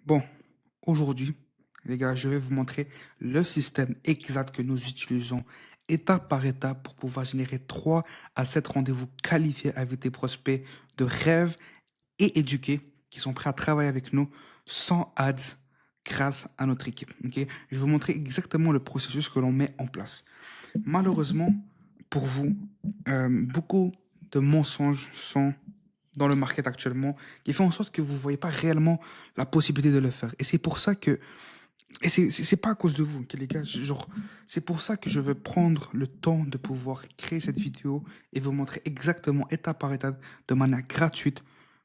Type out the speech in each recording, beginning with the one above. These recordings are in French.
Bon, aujourd'hui, les gars, je vais vous montrer le système exact que nous utilisons étape par étape pour pouvoir générer 3 à 7 rendez-vous qualifiés avec des prospects de rêve et éduqués qui sont prêts à travailler avec nous sans ads grâce à notre équipe. Ok. Je vais vous montrer exactement le processus que l'on met en place. Malheureusement, pour vous, beaucoup de mensonges sont dans le market actuellement qui fait en sorte que vous ne voyez pas réellement la possibilité de le faire. Et c'est pour ça que, et c'est pas à cause de vous, ok, les gars, genre, c'est pour ça que je veux prendre le temps de pouvoir créer cette vidéo et vous montrer exactement étape par étape de manière gratuite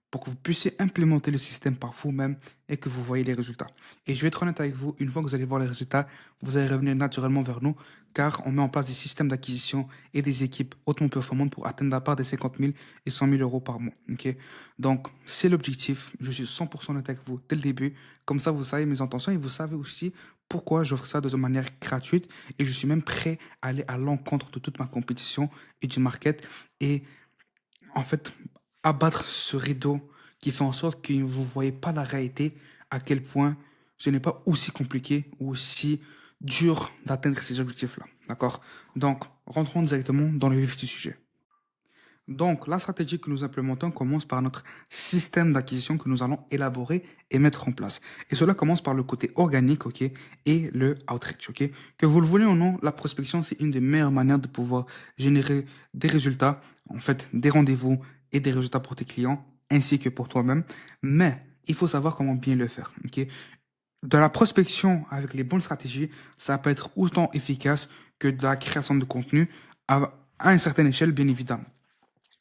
pour que vous puissiez implémenter le système par vous-même et que vous voyez les résultats. Et je vais être honnête avec vous, une fois que vous allez voir les résultats, vous allez revenir naturellement vers nous, car on met en place des systèmes d'acquisition et des équipes hautement performantes pour atteindre la part des 50 000 et 100 000 euros par mois. Ok. Donc, c'est l'objectif. Je suis 100% honnête avec vous dès le début. Comme ça, vous savez mes intentions et vous savez aussi pourquoi j'offre ça de manière gratuite. Et je suis même prêt à aller à l'encontre de toute ma compétition et du market. Et en fait, abattre ce rideau qui fait en sorte que vous ne voyez pas la réalité, à quel point ce n'est pas aussi compliqué ou aussi dur d'atteindre ces objectifs-là. D'accord? Donc, rentrons directement dans le vif du sujet. Donc, la stratégie que nous implémentons commence par notre système d'acquisition que nous allons élaborer et mettre en place. Et cela commence par le côté organique, ok, et le outreach, ok. Que vous le voulez ou non, la prospection, c'est une des meilleures manières de pouvoir générer des résultats, en fait, des rendez-vous et des résultats pour tes clients, ainsi que pour toi-même. Mais il faut savoir comment bien le faire, ok. De la prospection avec les bonnes stratégies, ça peut être autant efficace que de la création de contenu à une certaine échelle, bien évidemment.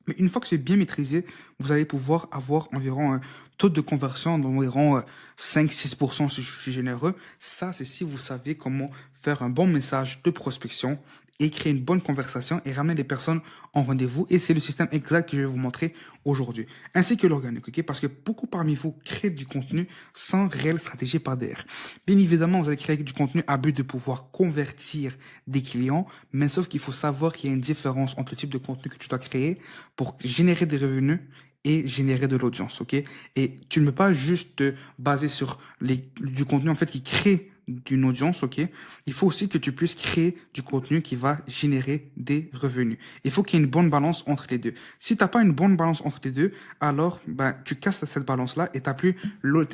Mais une fois que c'est bien maîtrisé, vous allez pouvoir avoir environ un taux de conversion d'environ 5-6% si je suis généreux. Ça, c'est si vous savez comment faire un bon message de prospection et créer une bonne conversation et ramener les personnes en rendez-vous. Et c'est le système exact que je vais vous montrer aujourd'hui. Ainsi que l'organique, ok? Parce que beaucoup parmi vous créent du contenu sans réelle stratégie par derrière. Bien évidemment, vous allez créer du contenu à but de pouvoir convertir des clients, mais sauf qu'il faut savoir qu'il y a une différence entre le type de contenu que tu dois créer pour générer des revenus et générer de l'audience, ok? Et tu ne peux pas juste te baser sur du contenu en fait qui crée d'une audience, ok? Il faut aussi que tu puisses créer du contenu qui va générer des revenus. Il faut qu'il y ait une bonne balance entre les deux. Si tu n'as pas une bonne balance entre les deux, alors ben, tu casses cette balance-là et tu n'as plus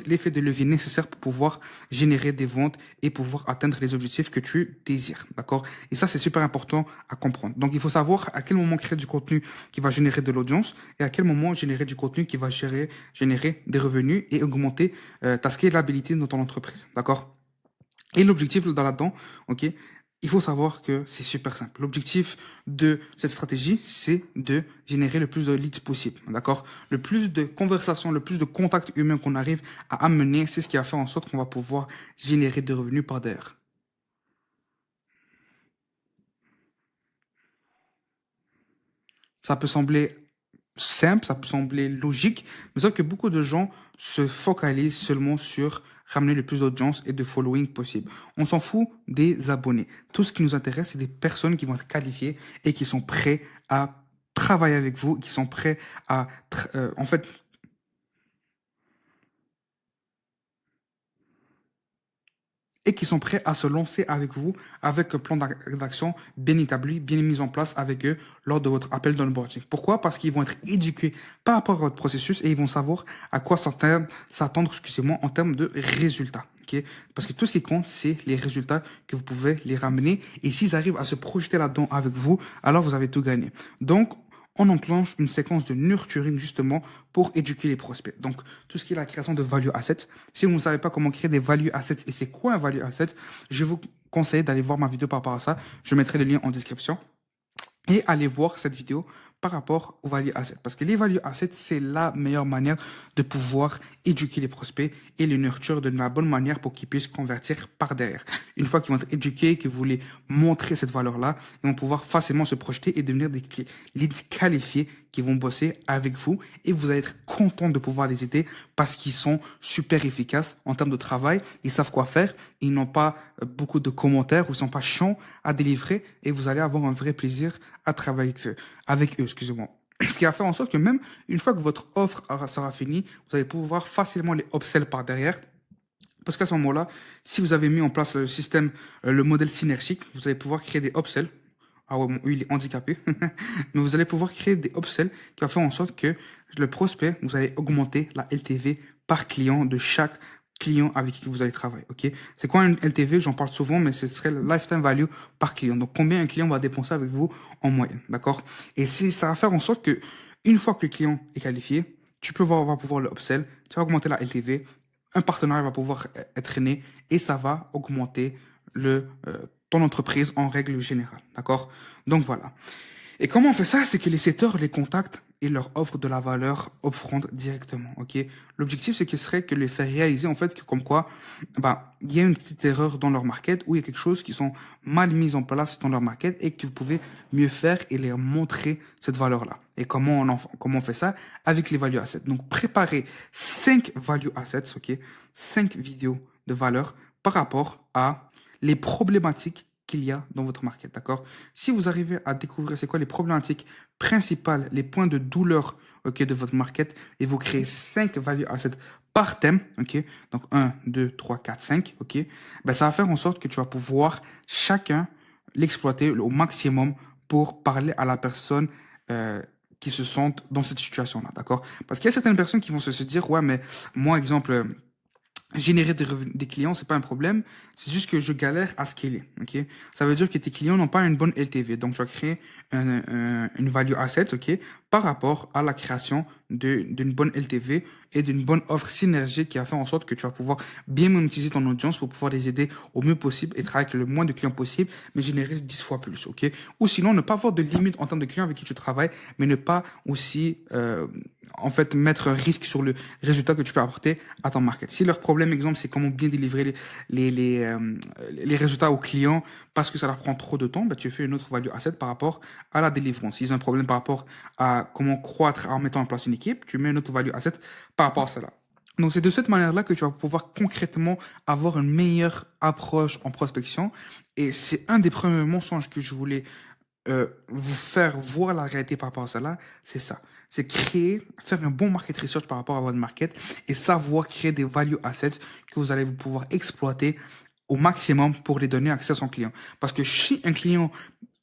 l'effet de levier nécessaire pour pouvoir générer des ventes et pouvoir atteindre les objectifs que tu désires, d'accord? Et ça, c'est super important à comprendre. Donc, il faut savoir à quel moment créer du contenu qui va générer de l'audience et à quel moment générer du contenu qui va générer des revenus et augmenter ta scalabilité dans ton entreprise. D'accord? Et l'objectif là-dedans, ok, il faut savoir que c'est super simple. L'objectif de cette stratégie, c'est de générer le plus de leads possible. D'accord? Le plus de conversations, le plus de contacts humains qu'on arrive à amener, c'est ce qui va faire en sorte qu'on va pouvoir générer des revenus par derrière. Ça peut sembler simple, ça peut sembler logique, mais sauf que beaucoup de gens se focalisent seulement sur ramener le plus d'audience et de following possible. On s'en fout des abonnés. Tout ce qui nous intéresse, c'est des personnes qui vont être qualifiées et qui sont prêts à travailler avec vous, qui sont prêts à, en fait, et qui sont prêts à se lancer avec vous, avec un plan d'action bien établi, bien mis en place avec eux lors de votre appel d'onboarding. Pourquoi? Parce qu'ils vont être éduqués par rapport à votre processus et ils vont savoir à quoi s'attendre, excusez-moi, en termes de résultats. Okay? Parce que tout ce qui compte, c'est les résultats que vous pouvez les ramener. Et s'ils arrivent à se projeter là-dedans avec vous, alors vous avez tout gagné. Donc, on enclenche une séquence de nurturing justement pour éduquer les prospects. Donc, tout ce qui est la création de value assets. Si vous ne savez pas comment créer des value assets et c'est quoi un value asset, je vous conseille d'aller voir ma vidéo par rapport à ça. Je mettrai le lien en description et aller voir cette vidéo par rapport au value asset. Parce que les value assets, c'est la meilleure manière de pouvoir éduquer les prospects et les nurture de la bonne manière pour qu'ils puissent convertir par derrière. Une fois qu'ils vont être éduqués, que vous les montrez cette valeur-là, ils vont pouvoir facilement se projeter et devenir des leads qualifiés qui vont bosser avec vous et vous allez être content de pouvoir les aider parce qu'ils sont super efficaces en termes de travail, ils savent quoi faire, ils n'ont pas beaucoup de commentaires ou ils sont pas chiants à délivrer et vous allez avoir un vrai plaisir à travailler avec eux, excusez-moi. Ce qui va faire en sorte que même une fois que votre offre sera finie, vous allez pouvoir facilement les upsell par derrière Parce qu'à ce moment-là, si vous avez mis en place le système, le modèle synergique, vous allez pouvoir créer des upsells. Ah ouais, bon, lui, il est handicapé. Mais vous allez pouvoir créer des upsells qui va faire en sorte que le prospect, vous allez augmenter la LTV par client de chaque client avec qui vous allez travailler. Ok? C'est quoi une LTV? J'en parle souvent, mais ce serait le lifetime value par client. Donc, combien un client va dépenser avec vous en moyenne. D'accord? Et ça va faire en sorte que, une fois que le client est qualifié, va pouvoir le upsell, tu vas augmenter la LTV, un partenariat va pouvoir être né et ça va augmenter ton entreprise en règle générale. D'accord? Donc voilà. Et comment on fait ça? C'est que les setters les contactent et leur offrent de la valeur upfront directement. Ok? L'objectif, c'est qu'il serait que les faire réaliser en fait que comme quoi, bah, il y a une petite erreur dans leur market ou il y a quelque chose qui sont mal mis en place dans leur market et que vous pouvez mieux faire et leur montrer cette valeur-là. Et comment on fait ça? Avec les value assets. Donc, préparez 5 value assets, ok? 5 vidéos de valeur par rapport à les problématiques qu'il y a dans votre market, d'accord? Si vous arrivez à découvrir c'est quoi les problématiques principales, les points de douleur, ok, de votre market, et vous créez 5 value assets par thème, ok? Donc 1, 2, 3, 4, 5, ok? Ben, ça va faire en sorte que tu vas pouvoir chacun l'exploiter au maximum pour parler à la personne qui se sentent dans cette situation-là, d'accord? Parce qu'il y a certaines personnes qui vont se dire, ouais, mais moi, exemple, générer des clients, c'est pas un problème. C'est juste que je galère à scaler. Ok, ça veut dire que tes clients n'ont pas une bonne LTV. Donc, tu vas créer une value asset, ok, par rapport à la création d'une bonne LTV et d'une bonne offre synergique qui va faire en sorte que tu vas pouvoir bien monétiser ton audience pour pouvoir les aider au mieux possible et travailler avec le moins de clients possible, mais générer 10 fois plus, ok? Ou sinon, ne pas avoir de limite en termes de clients avec qui tu travailles, mais ne pas aussi, en fait, mettre un risque sur le résultat que tu peux apporter à ton market. Si leur problème, exemple, c'est comment bien délivrer les résultats aux clients parce que ça leur prend trop de temps, bah, tu fais une autre value asset par rapport à la délivrance. S'ils ont un problème par rapport à comment croître en mettant en place une équipe, tu mets une autre value asset par rapport à cela. Donc, c'est de cette manière-là que tu vas pouvoir concrètement avoir une meilleure approche en prospection. Et c'est un des premiers mensonges que je voulais vous faire voir la réalité par rapport à cela, c'est ça. C'est faire un bon market research par rapport à votre market et savoir créer des value assets que vous allez pouvoir exploiter au maximum pour les donner accès à son client. Parce que si un client,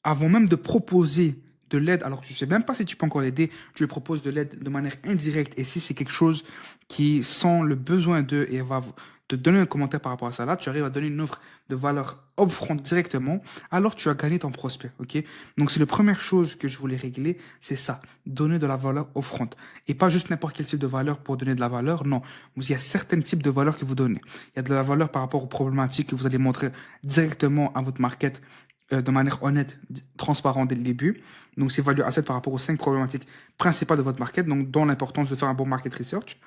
avant même de proposer de l'aide, alors que tu sais même pas si tu peux encore l'aider, tu lui proposes de l'aide de manière indirecte et si c'est quelque chose qui sent le besoin d'eux et va te donner un commentaire par rapport à ça, là, tu arrives à donner une offre de valeur upfront directement, alors tu as gagné ton prospect, ok? Donc, c'est la première chose que je voulais régler, c'est ça, donner de la valeur upfront. Et pas juste n'importe quel type de valeur pour donner de la valeur, non. Il y a certains types de valeurs que vous donnez. Il y a de la valeur par rapport aux problématiques que vous allez montrer directement à votre market de manière honnête, transparente dès le début. Donc, c'est value asset par rapport aux 5 problématiques principales de votre market, donc dont l'importance de faire un bon market research.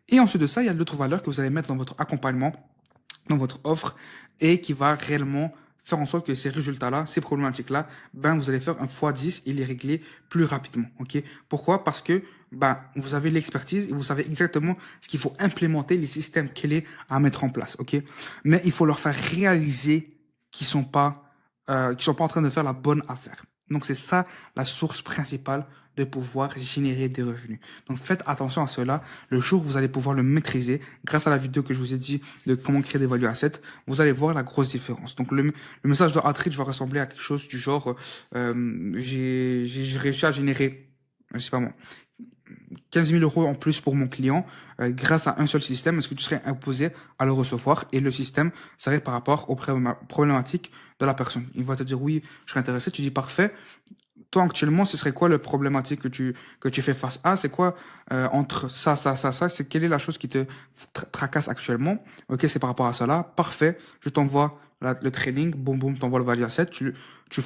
Et ensuite de ça, il y a d'autres valeurs que vous allez mettre dans votre accompagnement, dans votre offre, et qui va réellement faire en sorte que ces résultats-là, ces problématiques-là, ben, vous allez faire un x10 et les régler plus rapidement. Ok? Pourquoi? Parce que, ben, vous avez l'expertise et vous savez exactement ce qu'il faut implémenter, les systèmes clés à mettre en place. Ok? Mais il faut leur faire réaliser qu'ils sont pas en train de faire la bonne affaire. Donc, c'est ça la source principale de pouvoir générer des revenus. Donc, faites attention à cela. Le jour où vous allez pouvoir le maîtriser, grâce à la vidéo que je vous ai dit de comment créer des value assets, vous allez voir la grosse différence. Donc, le message de Outreach va ressembler à quelque chose du genre, j'ai réussi à générer, je sais pas moi, 15 000 euros en plus pour mon client grâce à un seul système. Est-ce que tu serais imposé à le recevoir? Et le système serait par rapport aux problématiques de la personne. Il va te dire oui, je serais intéressé. Tu dis parfait. Toi, actuellement, ce serait quoi la problématique que tu fais face à? C'est quoi entre ça? C'est quelle est la chose qui te tracasse actuellement? Ok, c'est par rapport à cela. Parfait. Je t'envoie le training. Boum, boum, t'envoies le value asset. Tu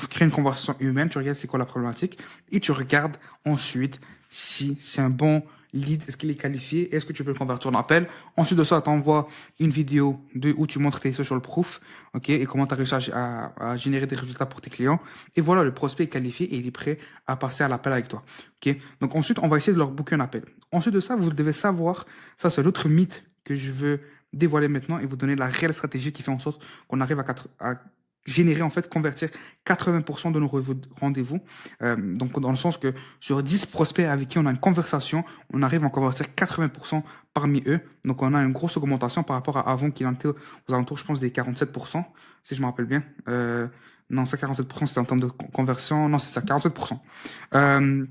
crées une conversation humaine. Tu regardes c'est quoi la problématique et tu regardes ensuite si c'est un bon lead, est-ce qu'il est qualifié, est-ce que tu peux le convertir en appel. Ensuite de ça, tu envoies une vidéo où tu montres tes social proof, ok, et comment tu as réussi à générer des résultats pour tes clients. Et voilà, le prospect est qualifié et il est prêt à passer à l'appel avec toi. Ok. Donc ensuite, on va essayer de leur booker un appel. Ensuite de ça, vous devez savoir, ça c'est l'autre mythe que je veux dévoiler maintenant et vous donner la réelle stratégie qui fait en sorte qu'on arrive à générer, en fait, convertir 80% de nos rendez-vous. Donc, dans le sens que sur 10 prospects avec qui on a une conversation, on arrive à en convertir 80% parmi eux. Donc, on a une grosse augmentation par rapport à avant qui était aux alentours, je pense, des 47%, si je me rappelle bien. Non, ça, 47%, c'était en termes de conversion. Non, c'est ça, 47%. Euh,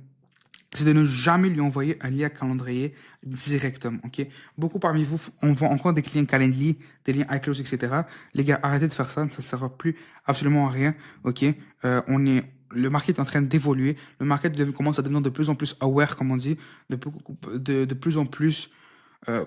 c'est de ne jamais lui envoyer un lien calendrier directement, ok? Beaucoup parmi vous envoient encore des liens Calendly, des liens iCloud, etc. Les gars, arrêtez de faire ça, ça ne sert plus absolument à rien, ok? Le market est en train d'évoluer, le market commence à devenir de plus en plus aware, comme on dit, de plus en plus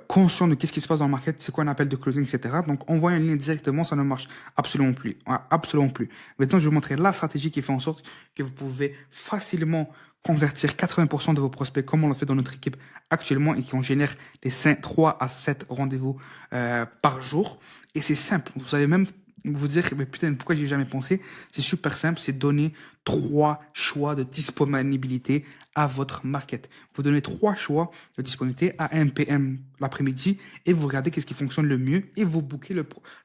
conscient de qu'est-ce qui se passe dans le market, c'est quoi un appel de closing, etc. Donc, envoyer un lien directement, ça ne marche absolument plus. Ouais, absolument plus. Maintenant, je vais vous montrer la stratégie qui fait en sorte que vous pouvez facilement convertir 80% de vos prospects, comme on le fait dans notre équipe actuellement, et qui en génère des 3 à 7 rendez-vous par jour. Et c'est simple. Vous allez même vous dire, mais putain, pourquoi j'y ai jamais pensé? C'est super simple, c'est donner 3 choix de disponibilité à votre market. Vous donnez 3 choix de disponibilité à 1 PM l'après-midi et vous regardez qu'est-ce qui fonctionne le mieux et vous bookez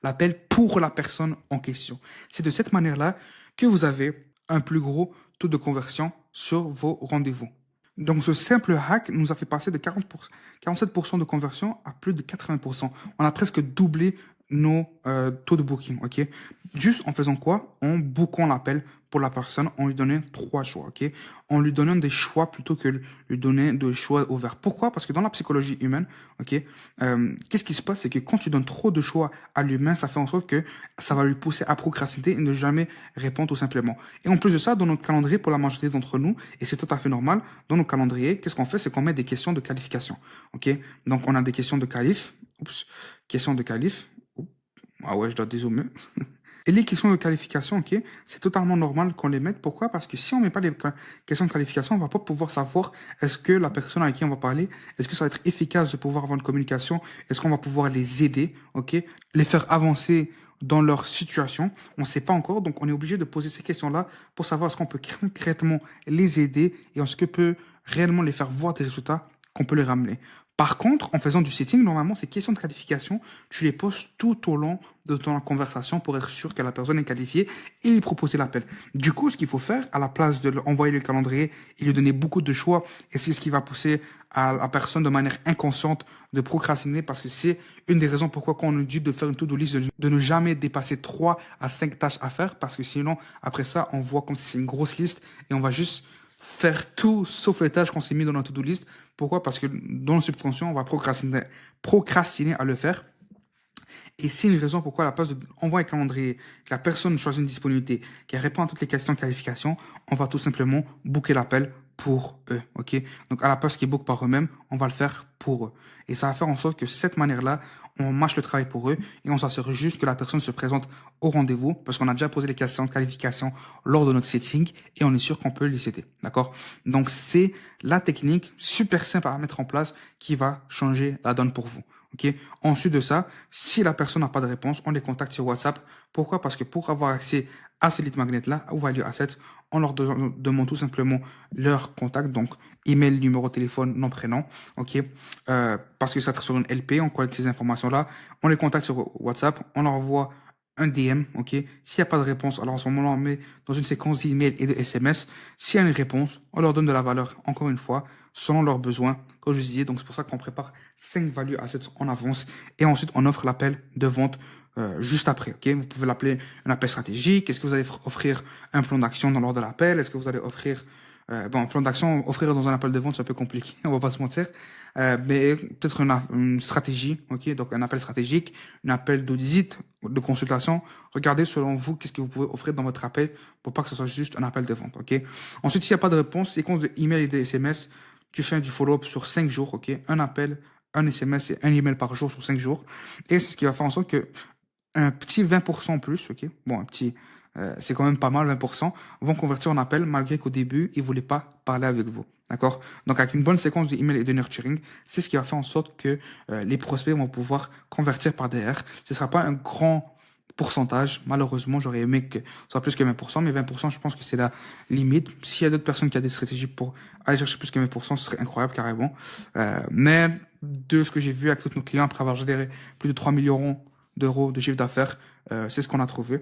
l'appel pour la personne en question. C'est de cette manière-là que vous avez un plus gros taux de conversion sur vos rendez-vous. Donc, ce simple hack nous a fait passer de 47% de conversion à plus de 80%. On a presque doublé nos taux de booking, ok? Juste en faisant quoi? En bookant l'appel pour la personne, en lui donnant 3 choix, ok? En lui donnant des choix plutôt que lui donner des choix ouverts. Pourquoi? Parce que dans la psychologie humaine, ok, qu'est-ce qui se passe? C'est que quand tu donnes trop de choix à l'humain, ça fait en sorte que ça va lui pousser à procrastiner et ne jamais répondre tout simplement. Et en plus de ça, dans notre calendrier, pour la majorité d'entre nous, et c'est tout à fait normal, dans nos calendriers, qu'est-ce qu'on fait? C'est qu'on met des questions de qualification, ok? Donc, on a des questions de qualif, questions de qualif. Ah ouais, je dois dézoomer. Et les questions de qualification, ok, c'est totalement normal qu'on les mette. Pourquoi? Parce que si on met pas les questions de qualification, on va pas pouvoir savoir est-ce que la personne avec qui on va parler, est-ce que ça va être efficace de pouvoir avoir une communication, est-ce qu'on va pouvoir les aider, ok, les faire avancer dans leur situation. On ne sait pas encore, donc on est obligé de poser ces questions-là pour savoir est-ce qu'on peut concrètement les aider et est-ce que peut réellement les faire voir des résultats qu'on peut les ramener. Par contre, en faisant du setting, normalement, ces questions de qualification, tu les poses tout au long de ton conversation pour être sûr que la personne est qualifiée et lui proposer l'appel. Du coup, ce qu'il faut faire, à la place de lui envoyer le calendrier et lui donner beaucoup de choix, et c'est ce qui va pousser à la personne de manière inconsciente de procrastiner, parce que c'est une des raisons pourquoi quand on nous dit de faire une to-do list, de ne jamais dépasser 3 à 5 tâches à faire, parce que sinon, après ça, on voit comme si c'est une grosse liste et on va juste faire tout sauf les tâches qu'on s'est mis dans notre to-do list. Pourquoi? Parce que dans le subconscient, on va procrastiner à le faire. Et c'est une raison pourquoi, à la place d'envoyer un calendrier, que la personne choisit une disponibilité, qu'elle répond à toutes les questions de qualification, on va tout simplement booker l'appel pour eux, ok? Donc, à la place qu'ils bookent par eux-mêmes, on va le faire pour eux. Et ça va faire en sorte que cette manière-là, on mâche le travail pour eux et on s'assure juste que la personne se présente au rendez-vous parce qu'on a déjà posé les questions de qualification lors de notre setting et on est sûr qu'on peut les aider, d'accord? Donc, c'est la technique super simple à mettre en place qui va changer la donne pour vous. Ok. Ensuite de ça, si la personne n'a pas de réponse, on les contacte sur WhatsApp. Pourquoi? Parce que pour avoir accès à ce lead magnet-là, ou Value Asset, on leur demande tout simplement leur contact, donc email, numéro de téléphone, nom, prénom. Ok. Parce que ça sera sur une LP, on collecte ces informations-là. On les contacte sur WhatsApp, on leur envoie un DM, ok. S'il n'y a pas de réponse, alors en ce moment, on met dans une séquence d'email et de SMS. S'il y a une réponse, on leur donne de la valeur, encore une fois, selon leurs besoins, comme je vous disais. Donc, c'est pour ça qu'on prépare 5 value assets en avance. Et ensuite, on offre l'appel de vente juste après, ok. Vous pouvez l'appeler un appel stratégique. Est-ce que vous allez offrir un plan d'action dans l'ordre de l'appel? Est-ce que vous allez offrir un plan d'action, offrir dans un appel de vente, c'est un peu compliqué, on va pas se mentir. Mais peut-être une stratégie, ok, donc un appel stratégique, un appel d'audit, de consultation. Regardez selon vous qu'est-ce que vous pouvez offrir dans votre appel pour pas que ce soit juste un appel de vente, ok. Ensuite, s'il n'y a pas de réponse, séquence de email et de SMS, tu fais du follow-up sur 5 jours, ok, un appel, un SMS et un email par jour sur 5 jours. Et c'est ce qui va faire en sorte que un petit 20% en plus, ok, bon, un petit, c'est quand même pas mal, 20%, vont convertir en appel malgré qu'au début, ils voulaient pas parler avec vous. D'accord? Donc, avec une bonne séquence d'email et de nurturing, c'est ce qui va faire en sorte que les prospects vont pouvoir convertir par derrière. Ce sera pas un grand pourcentage. Malheureusement, j'aurais aimé que ce soit plus que 20%, mais 20%, je pense que c'est la limite. S'il y a d'autres personnes qui ont des stratégies pour aller chercher plus que 20%, ce serait incroyable, carrément. Mais de ce que j'ai vu avec tous nos clients, après avoir généré plus de 3 millions d'euros de chiffre d'affaires, c'est ce qu'on a trouvé.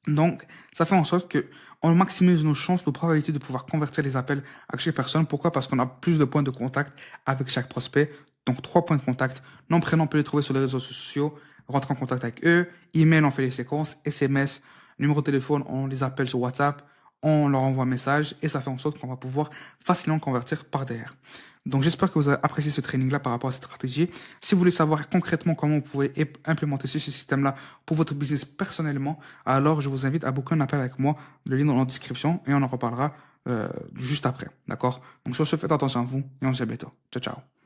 Donc, ça fait en sorte que on maximise nos chances, nos probabilités de pouvoir convertir les appels à chaque personne. Pourquoi? Parce qu'on a plus de points de contact avec chaque prospect. Donc, 3 points de contact. Nom, prénom, on peut les trouver sur les réseaux sociaux. Rentrer en contact avec eux. Email, on fait les séquences. SMS, numéro de téléphone, on les appelle sur WhatsApp. On leur envoie un message et ça fait en sorte qu'on va pouvoir facilement convertir par derrière. Donc, j'espère que vous avez apprécié ce training-là par rapport à cette stratégie. Si vous voulez savoir concrètement comment vous pouvez implémenter ce système-là pour votre business personnellement, alors je vous invite à booker un appel avec moi. Le lien dans la description et on en reparlera juste après. D'accord? Donc, sur ce, faites attention à vous et on se dit à bientôt. Ciao, ciao.